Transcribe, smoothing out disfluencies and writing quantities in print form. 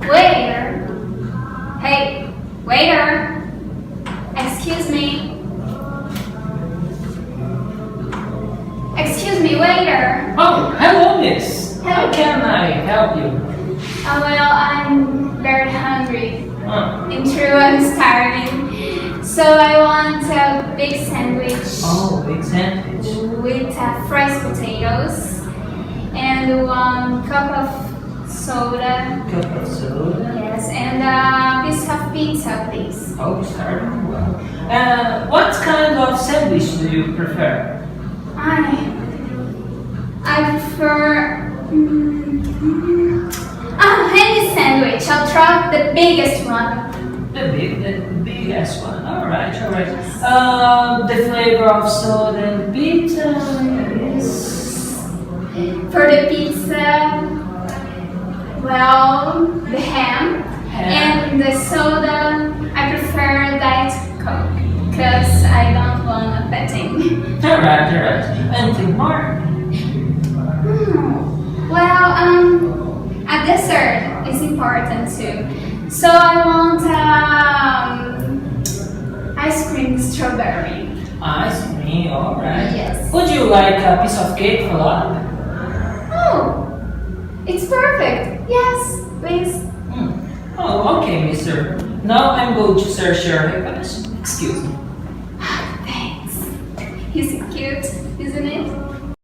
Waiter! Hey, waiter! Excuse me. Excuse me, waiter! Oh, hello, miss. Hello. How can I help you? Well, I'm very hungry. Oh, In true, I'm starving. So I want a big sandwich big sandwich. with fresh potatoes and 1 cup of soda. Cup of soda. Yes, and a piece of pizza, please. Oh, starting well. What kind of sandwich do you prefer? I prefer handy sandwich. I'll try the biggest one. The biggest one. All right, all right. The flavor of soda and pizza is. For the pizza, well, the ham. And the soda, I prefer Diet Coke because I don't want a petting. All right, all right. Anything more? Well, a dessert is important too. So I want ice cream strawberry. Ice cream, all right. Yes. Would you like a piece of cake for that? Oh, it's perfect. Yes, please. Oh, okay, mister. Now I'm going to search your request. Excuse me. Thanks. He's so cute.